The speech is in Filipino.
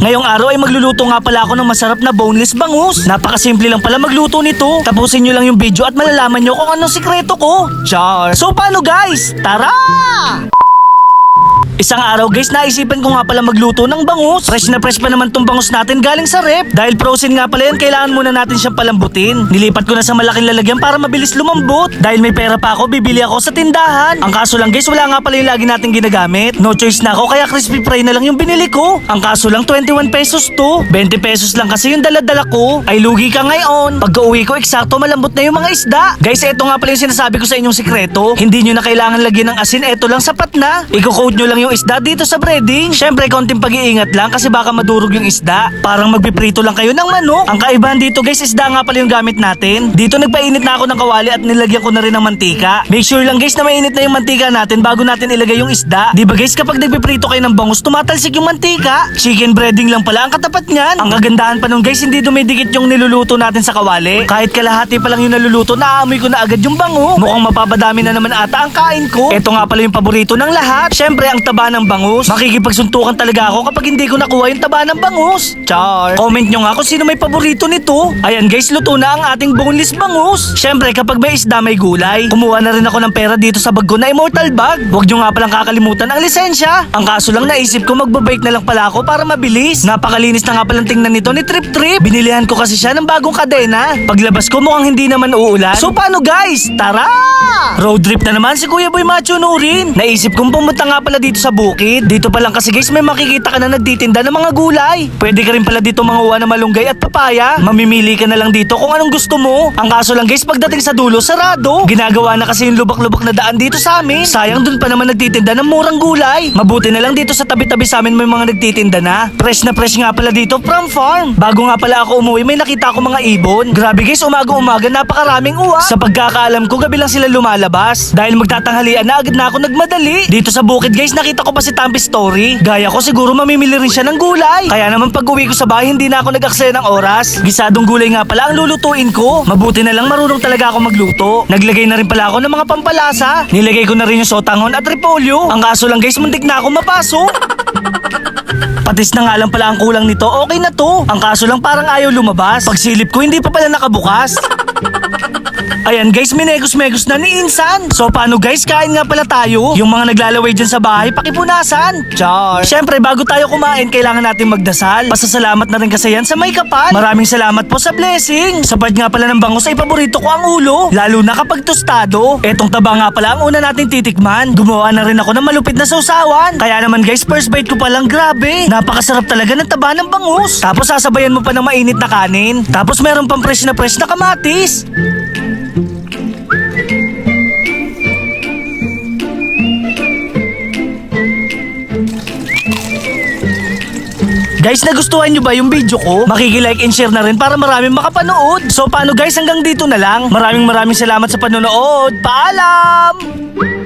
Ngayong araw ay magluluto nga pala ako ng masarap na boneless bangus. Napakasimple lang pala magluto nito. Tapusin nyo lang yung video at malalaman nyo kung anong sikreto ko. Char! So paano guys? Tara! Isang araw guys, naisipan ko nga pala magluto ng bangus. Fresh na fresh pa naman tong bangus natin galing sa rep. Dahil frozen nga pala yan, kailangan muna natin siyang palambutin. Nilipat ko na sa malaking lalagyan para mabilis lumambot. Dahil may pera pa ako, bibili ako sa tindahan. Ang kaso lang guys, wala nga pala yung lagi natin ginagamit. No choice na ako, kaya crispy fry na lang yung binili ko. Ang kaso lang 21 pesos to. 20 pesos lang kasi yung dala-dala ko. Ay lugi ka ngayon. Pagka-uwi ko, eksakto malambot na yung mga isda. Guys, eto nga pala yung sinasabi ko sa inyong sikreto. Hindi nyo na kailangan lagyan ng asin, eto lang sapat na. Iko-coat nyo lang yung isda dito sa breading. Syempre, konting pag-iingat lang kasi baka madurog yung isda. Parang magpiprito lang kayo ng manok. Ang kaibahan dito guys, isda nga pala yung gamit natin. Dito nagpainit na ako ng kawali at nilagyan ko na rin ng mantika. Make sure lang guys na mainit na yung mantika natin bago natin ilagay yung isda. Di ba guys, kapag nagpiprito kayo ng bangus, tumatalsik yung mantika. Chicken breading lang pala ang katapat niyan. Ang kagandahan pa nun guys, hindi dumidikit yung niluluto natin sa kawali. Kahit kalahati pa lang yung naluluto, naaamoy ko na agad yung bango. Mukhang mapapadami na naman ata ang kain ko. Ito nga pala yung paborito ng lahat. Syempre, ang taba ng bangus. Makikipagsuntukan talaga ako kapag hindi ko nakuha yung taba ng bangus. Char! Comment nyo nga kung sino may paborito nito. Ayan guys, luto na ang ating boneless bangus. Syempre, kapag may isda may gulay. Kumuha na rin ako ng pera dito sa bag ko na immortal bag. Huwag nyo nga palang kakalimutan ang lisensya. Ang kaso lang naisip ko magbabike na lang pala ako para mabilis. Napakalinis na nga palang tingnan nito ni Trip Trip. Binilihan ko kasi siya ng bagong kadena. Paglabas ko mukhang hindi naman uulan. So paano guys? Tara! Road trip na naman si Kuya Boy Macho Nurin. Naisip kong pumunta nga pala dito sa bukid. Dito pa lang kasi guys may makikita ka na nagtitinda ng mga gulay. Pwede ka rin pala dito manguha ng malunggay at papaya. Mamimili ka na lang dito kung anong gusto mo. Ang kaso lang guys, pagdating sa dulo, sarado. Ginagawa na kasi yung lubak-lubak na daan dito sa amin. Sayang dun pa naman nagtitinda ng murang gulay. Mabuti na lang dito sa tabi-tabi sa amin may mga nagtitinda na. Fresh na fresh nga pala dito from farm. Bago nga pala ako umuwi, may nakita ako mga ibon. Grabe guys, umaga-umaga napakaraming uwa. Sa pagkakaalam ko, gabi lang sila lumalabas. Dahil magtatanghalian na agad na ako nagmadali. Dito sa bukid guys, nakita ko pa si Tampi Story. Gaya ko siguro mamimili rin siya ng gulay. Kaya naman pag uwi ko sa bahay, hindi na ako nag-aksaya ng oras. Gisadong gulay nga pala ang lulutuin ko. Mabuti na lang marunong talaga ako magluto. Naglagay na rin pala ako ng mga pampalasa. Nilagay ko na rin yung sotanghon at repolyo. Ang kaso lang guys, muntik na ako mapasok. Patis na nga lang pala ang kulang nito. Okay na to. Ang kaso lang parang ayaw lumabas. Pagsilip ko, hindi pa pala nakabukas. Ayan guys, minegos-megos na ni Insan. So paano guys, kain nga pala tayo. Yung mga naglalaway dyan sa bahay, pakipunasan. Char! Siyempre, bago tayo kumain, kailangan natin magdasal. Pasasalamat na rin kasi yan sa may kapal. Maraming salamat po sa blessing. Sa part nga pala ng bangus ay paborito ko ang ulo. Lalo na kapag tostado. Etong taba nga pala ang una nating titikman. Gumawa na rin ako ng malupit na sausawan. Kaya naman guys, first bite ko palang grabe. Napakasarap talaga ng taba ng bangus. Tapos sasabayan mo pa ng mainit na kanin. Tapos meron pang fresh na kamatis. Guys, nagustuhan nyo ba yung video ko? Makikilike and share na rin para maraming makapanood. So paano guys, hanggang dito na lang. Maraming salamat sa panonood. Paalam!